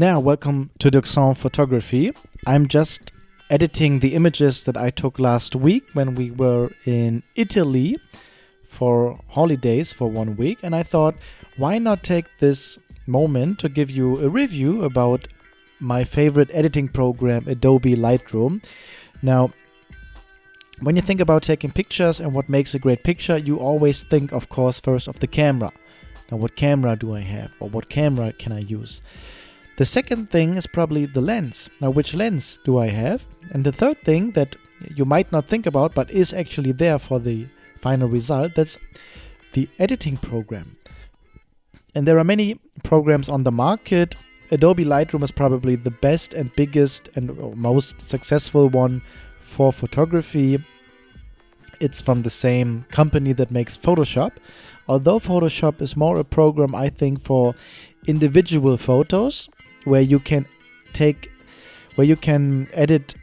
Now, welcome to Duxon Photography. I'm just editing the images that I took last week when we were in Italy for holidays for 1 week, and I thought, why not take this moment to give you a review about my favorite editing program, Adobe Lightroom. Now, when you think about taking pictures and what makes a great picture, you always think, of course, first of the camera. Now, what camera do I have, or what camera can I use? The second thing is probably the lens. Now, which lens do I have? And the third thing that you might not think about, but is actually there for the final result, that's the editing program. And there are many programs on the market. Adobe Lightroom is probably the best and biggest and most successful one for photography. It's from the same company that makes Photoshop. Although Photoshop is more a program, I think, for individual photos, where you can edit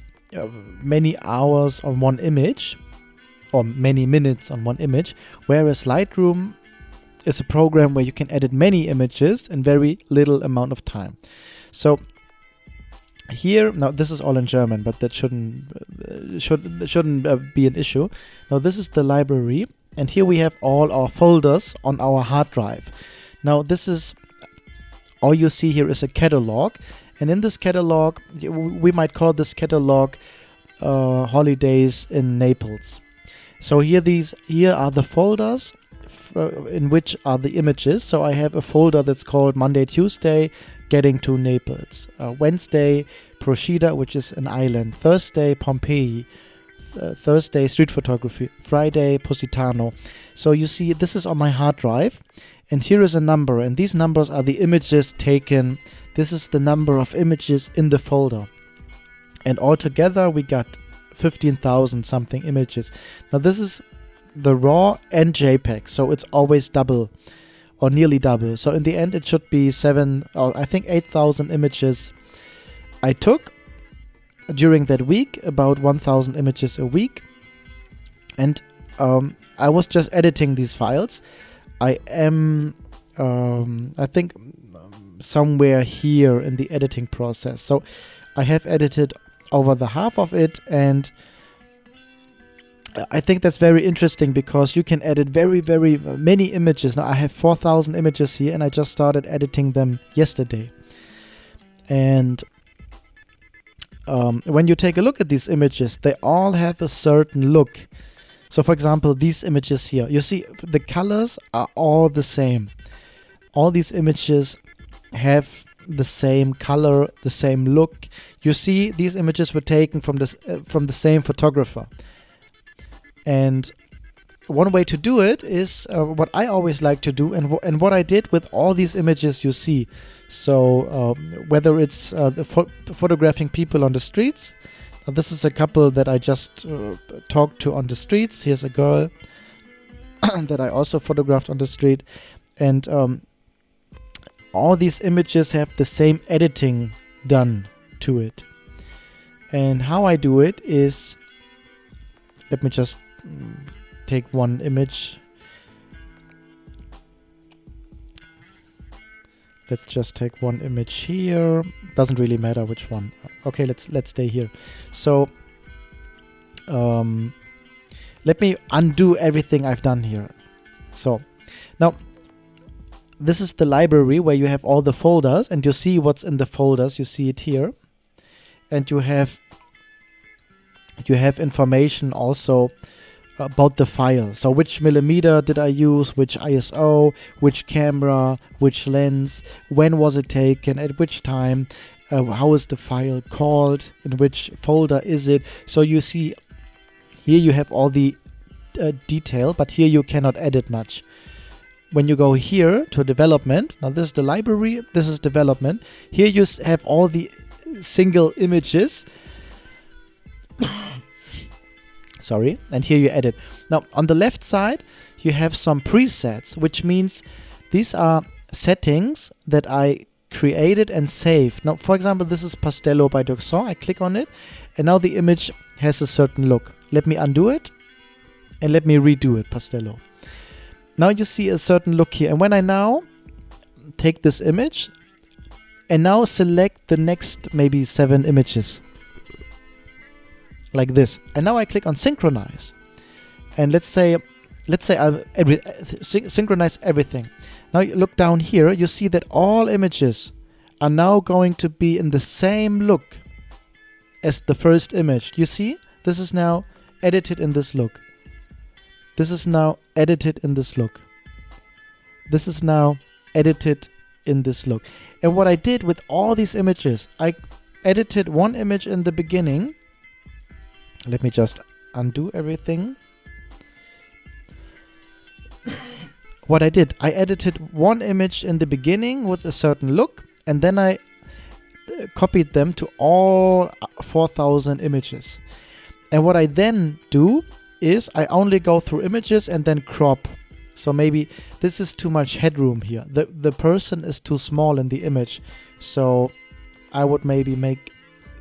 many hours on one image or many minutes on one image, whereas Lightroom is a program where you can edit many images in very little amount of time. So here, now this is all in German, but that shouldn't be an issue. Now this is the library, and here we have all our folders on our hard drive. Now this is all you see here is a catalog, and in this catalog, we might call this catalog Holidays in Naples. So here are the folders in which are the images. So I have a folder that's called Monday, Tuesday, Getting to Naples. Wednesday, Procida, which is an island. Thursday, Pompeii. Thursday, street photography. Friday, Positano. So you see, this is on my hard drive. And here is a number, and these numbers are the images taken. This is the number of images in the folder. And altogether we got 15,000 something images. Now this is the RAW and JPEG, so it's always double or nearly double. So in the end it should be 8,000 images I took during that week, about 1,000 images a week. And I was just editing these files. I am, I think, somewhere here in the editing process. So I have edited over the half of it, and I think that's very interesting because you can edit very, very many images. Now I have 4,000 images here, and I just started editing them yesterday. And when you take a look at these images, they all have a certain look. So for example, these images here, you see the colors are all the same. All these images have the same color, the same look. You see, these images were taken from the same photographer. And one way to do it is what I always like to do, and what I did with all these images you see. So whether it's photographing people on the streets. This is a couple that I just talked to on the streets. Here's a girl that I also photographed on the street. And all these images have the same editing done to it. And how I do it is, let me just take one image. Let's just take one image here. Doesn't really matter which one. Okay, let's stay here. So let me undo everything I've done here. So now this is the library where you have all the folders, and you see what's in the folders. You see it here, and you have information also about the file. So which millimeter did I use, which ISO, which camera, which lens, when was it taken, at which time, how is the file called, in which folder is it. So you see here you have all the detail, but here you cannot edit much. When you go here to development, now this is the library, this is development. Here you have all the single images. Sorry, and here you edit. Now on the left side you have some presets, which means these are settings that I created and saved. Now for example, this is Pastello by Duxon. I click on it, and now the image has a certain look. Let me undo it, and let me redo it, Pastello. Now you see a certain look here, and when I now take this image And now select the next maybe 7 images. Like this. And now I click on synchronize. And let's say I'll synchronize everything. Now you look down here, you see that all images are now going to be in the same look as the first image. You see? This is now edited in this look. This is now edited in this look. This is now edited in this look. And what I did with all these images, I edited one image in the beginning. Let me just undo everything. What I did, I edited one image in the beginning with a certain look, and then I copied them to all 4,000 images. And what I then do is I only go through images and then crop. So maybe this is too much headroom here. The person is too small in the image. So I would maybe make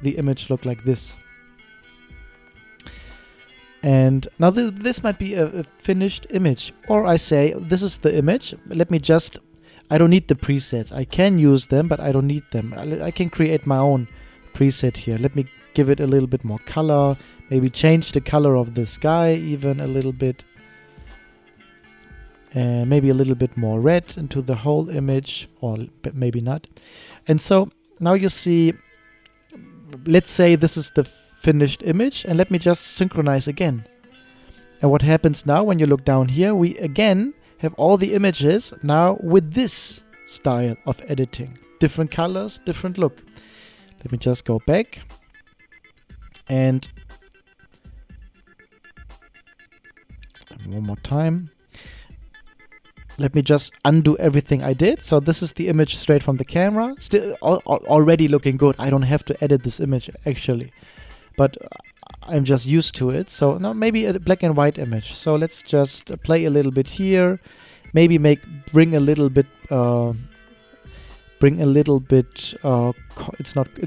the image look like this. And now this might be a finished image. Or I say, this is the image. Let me just, I don't need the presets. I can use them, but I don't need them. I can create my own preset here. Let me give it a little bit more color. Maybe change the color of the sky even a little bit. And maybe a little bit more red into the whole image, or maybe not. And so now you see, let's say this is the finished image, and let me just synchronize again. And what happens now when you look down here, we again have all the images now with this style of editing. Different colors, different look. Let me just go back and one more time. Let me just undo everything I did. So this is the image straight from the camera. Still already looking good. I don't have to edit this image actually, but I'm just used to it. So now maybe a black and white image. So let's just play a little bit here. Maybe bring a little bit.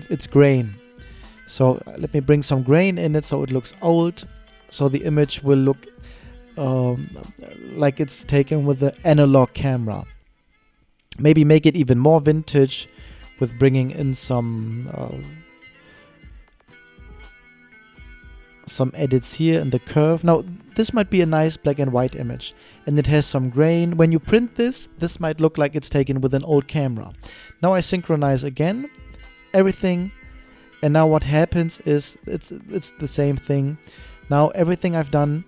It's grain. So let me bring some grain in it so it looks old. So the image will look like it's taken with the analog camera. Maybe make it even more vintage with bringing in some edits here in the curve. Now this might be a nice black and white image, and it has some grain. When you print this might look like it's taken with an old camera. Now I synchronize again everything, and now what happens is it's the same thing. Now everything I've done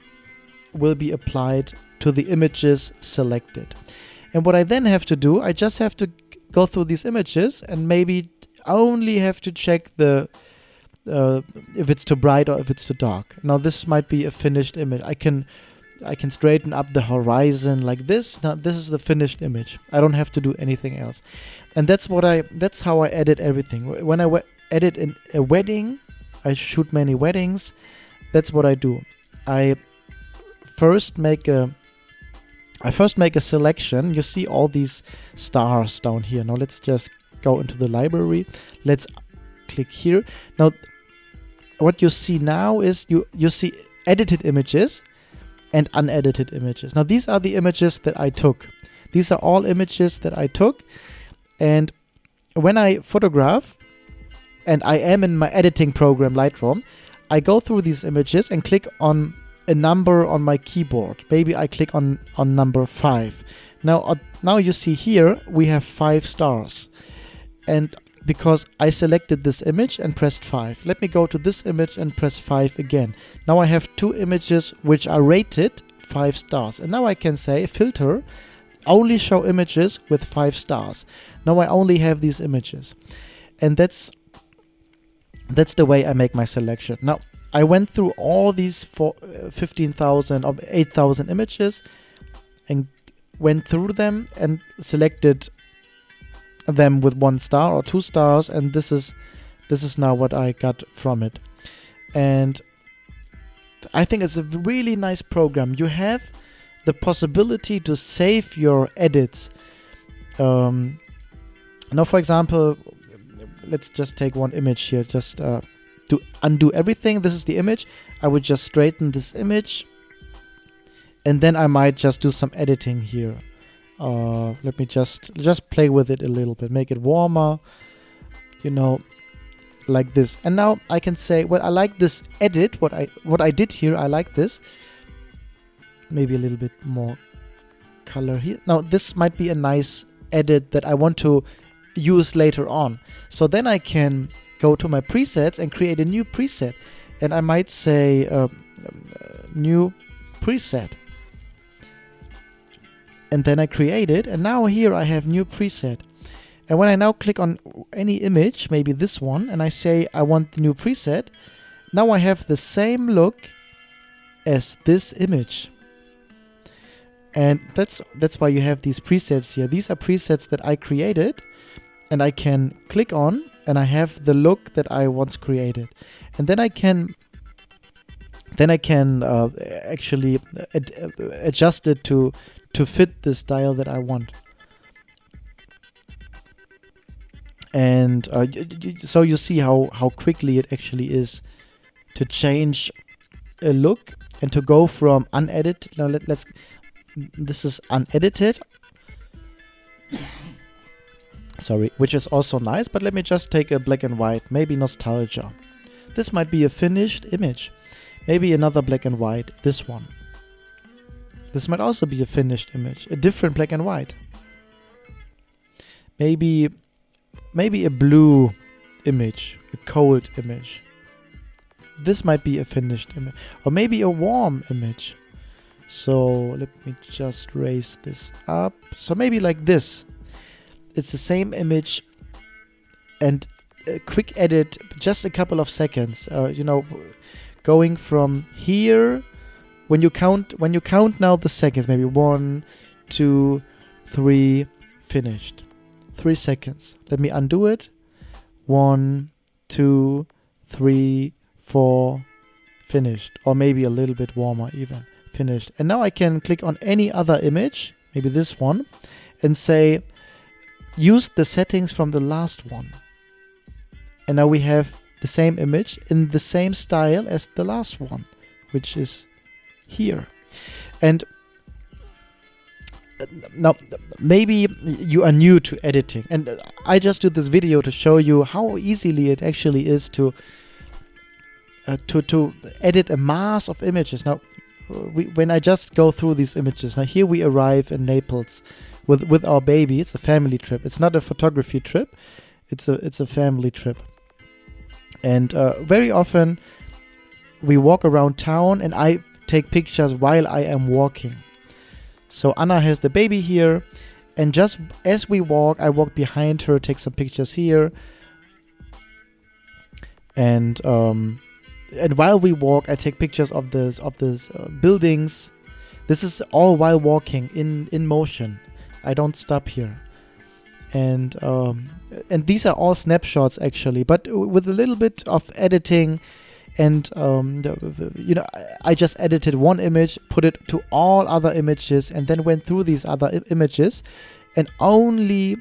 will be applied to the images selected. And what I then have to do, I just have to go through these images and maybe only have to check the if it's too bright or if it's too dark. Now this might be a finished image. I can straighten up the horizon like this. Now this is the finished image. I don't have to do anything else. And that's how I edit everything. When I edit in a wedding, I shoot many weddings. That's what I do. I first make a selection. You see all these stars down here. Now let's just go into the library. Let's click here. Now what you see now is you see edited images and unedited images. Now these are the images that I took. These are all images that I took. And when I photograph, and I am in my editing program Lightroom, I go through these images and click on a number on my keyboard. Maybe I click on number 5. Now you see here we have 5 stars, and because I selected this image and pressed 5. Let me go to this image and press 5 again. Now I have 2 images which are rated 5 stars, and now I can say filter, only show images with 5 stars. Now I only have these images, and that's the way I make my selection. Now I went through all these 15,000 or 8,000 images and went through them and selected them with 1 star or 2 stars, and this is now what I got from it. And I think it's a really nice program. You have the possibility to save your edits. Now for example, let's just take one image here, just to undo everything. This is the image. I would just straighten this image, and then I might just do some editing here. Let me just play with it a little bit, make it warmer. you know, like this. And now I can say, well, I like this edit, what I did here, I like this. Maybe a little bit more color here. Now this might be a nice edit that I want to use later on. So then I can go to my presets and create a new preset. And I might say new preset. And then I create it, and now here I have new preset. And when I now click on any image, maybe this one, and I say I want the new preset, now I have the same look as this image. And that's why you have these presets here. These are presets that I created, and I can click on, and I have the look that I once created. And then I can actually adjust it to fit the style that I want. And so you see how quickly it actually is to change a look and to go from unedited. Now this is unedited. Sorry, which is also nice, but let me just take a black and white, maybe nostalgia. This might be a finished image. Maybe another black and white, this one. This might also be a finished image, a different black and white. Maybe a blue image, a cold image. This might be a finished image, or maybe a warm image. So let me just raise this up. So maybe like this. It's the same image and a quick edit, just a couple of seconds. You know, going from here. When you count now the seconds, maybe 1, 2, 3, finished. 3 seconds. Let me undo it. 1, 2, 3, 4, finished. Or maybe a little bit warmer even. Finished. And now I can click on any other image, maybe this one, and say, use the settings from the last one. And now we have the same image in the same style as the last one, which is here. And now maybe you are new to editing, and I just do this video to show you how easily it actually is to edit a mass of images. Now when I just go through these images, now here we arrive in Naples with our baby. It's a family trip. It's not a photography trip, it's a family trip. And very often we walk around town and I take pictures while I am walking. So Anna has the baby here, and just as we walk, I walk behind her, take some pictures here, and while we walk, I take pictures of this buildings. This is all while walking in motion. I don't stop here, and these are all snapshots actually, but with a little bit of editing. And you know, I just edited one image, put it to all other images, and then went through these other images and only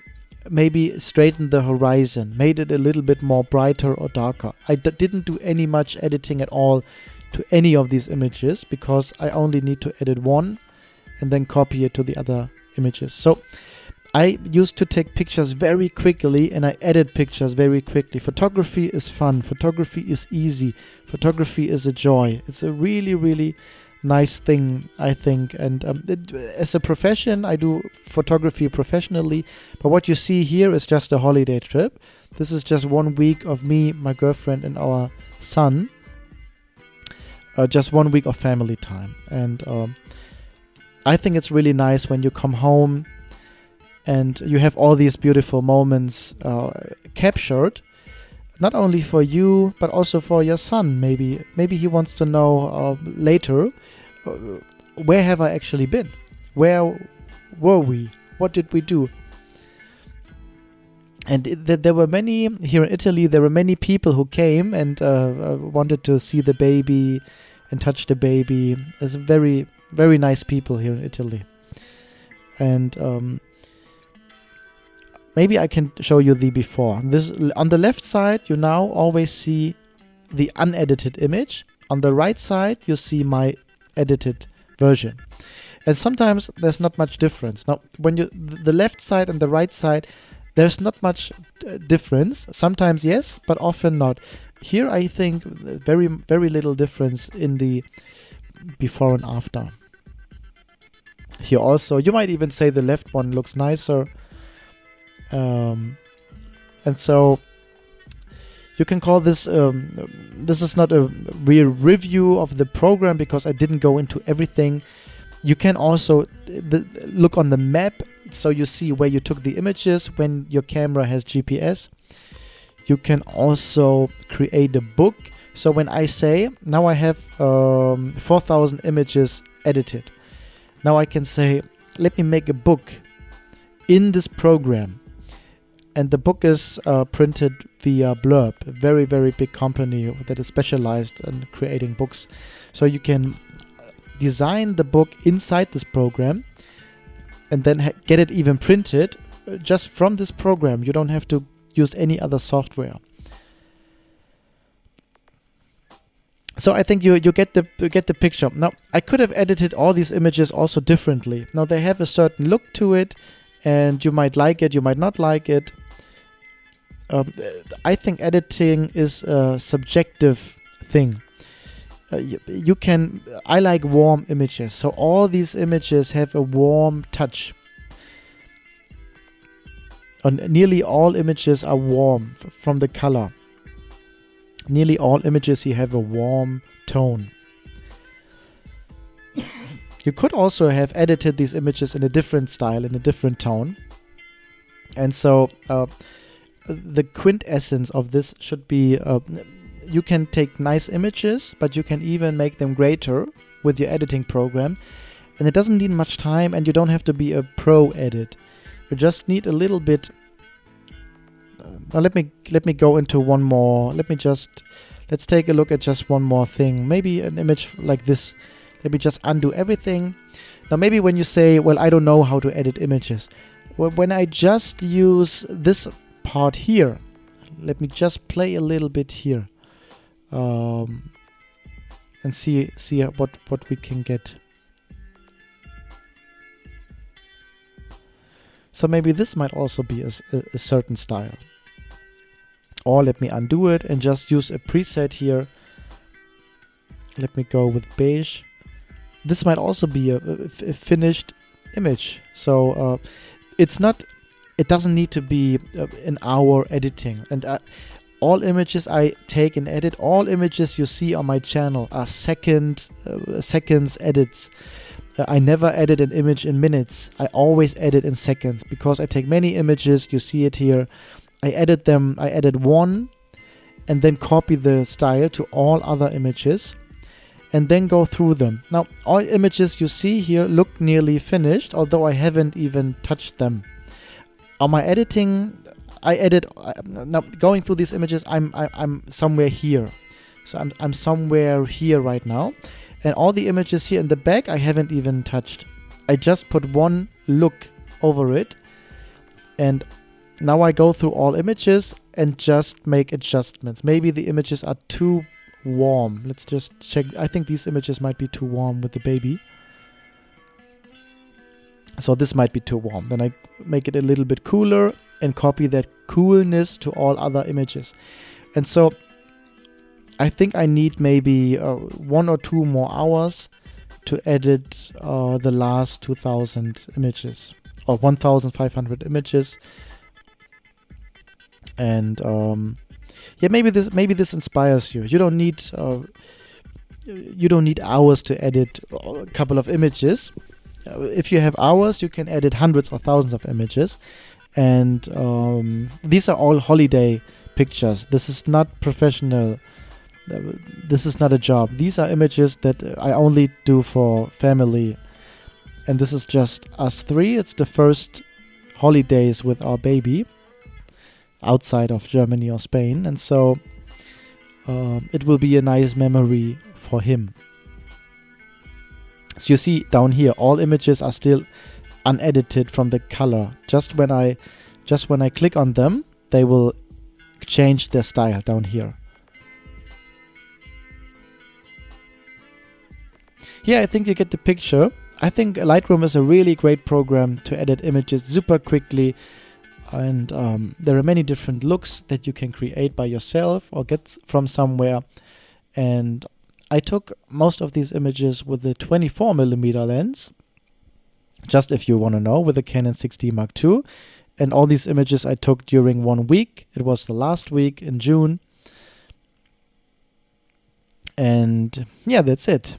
maybe straightened the horizon, made it a little bit more brighter or darker. I didn't do any much editing at all to any of these images, because I only need to edit one and then copy it to the other images. So I used to take pictures very quickly, and I edit pictures very quickly. Photography is fun. Photography is easy. Photography is a joy. It's a really, really nice thing, I think. And as a profession, I do photography professionally. But what you see here is just a holiday trip. This is just 1 week of me, my girlfriend, and our son. Just 1 week of family time. And I think it's really nice when you come home and you have all these beautiful moments captured, not only for you, but also for your son. Maybe he wants to know later, where have I actually been? Where were we? What did we do? And there were many, here in Italy, there were many people who came and wanted to see the baby and touch the baby. There's very, very nice people here in Italy. And maybe I can show you the before. This on the left side, you now always see the unedited image. On the right side, you see my edited version. And sometimes there's not much difference. Now, when the left side and the right side, there's not much difference. Sometimes yes, but often not. Here I think very little difference in the before and after. Here also, you might even say the left one looks nicer. And so you can call this, this is not a real review of the program because I didn't go into everything. You can also look on the map, so you see where you took the images when your camera has GPS. You can also create a book. So when I say, now I have 4,000 images edited. Now I can say, let me make a book in this program. And the book is printed via Blurb, a very, very big company that is specialized in creating books. So you can design the book inside this program and then get it even printed just from this program. You don't have to use any other software. So I think you get the picture. Now I could have edited all these images also differently. Now they have a certain look to it, and you might like it, you might not like it. I think editing is a subjective thing. You can. I like warm images, so all these images have a warm touch. Nearly all images are warm from the color. Nearly all images here have a warm tone. You could also have edited these images in a different style, in a different tone. And so the quintessence of this should be, you can take nice images, but you can even make them greater with your editing program. And it doesn't need much time, and you don't have to be a pro at it. You just need a little bit. Now let me go into one more. Let's take a look at just one more thing. Maybe an image like this. Let me just undo everything. Now maybe when you say, well, I don't know how to edit images. Well, when I just use this part here, let me just play a little bit here, and see what we can get. So maybe this might also be a certain style. Or let me undo it and just use a preset here. Let me go with beige. This might also be a finished image. So it doesn't need to be an hour editing. And all images I take and edit, all images you see on my channel are seconds edits. I never edit an image in minutes. I always edit in seconds because I take many images. You see it here. I edit them. I edit one and then copy the style to all other images and then go through them. Now, all images you see here look nearly finished, although I haven't even touched them. On my editing, I edit. Now, going through these images, I'm somewhere here. So I'm somewhere here right now. And all the images here in the back, I haven't even touched. I just put one look over it. And now I go through all images and just make adjustments. Maybe the images are too warm. Let's just check. I think these images might be too warm with the baby. So this might be too warm. Then I make it a little bit cooler and copy that coolness to all other images. And so I think I need maybe 1 or 2 more hours to edit the last 2,000 images or 1,500 images. And yeah, maybe this inspires you. You don't need hours to edit a couple of images. If you have hours, you can edit hundreds or thousands of images. And these are all holiday pictures. This is not professional. This is not a job. These are images that I only do for family. And this is just us 3. It's the first holidays with our baby outside of Germany or Spain. And so it will be a nice memory for him. So you see down here, all images are still unedited from the color. Just when I click on them, they will change their style down here. Yeah, I think you get the picture. I think Lightroom is a really great program to edit images super quickly. and there are many different looks that you can create by yourself or get from somewhere. And I took most of these images with the 24mm lens, just if you want to know, with the Canon 6D Mark II. And all these images I took during 1 week. It was the last week in June. And yeah, that's it.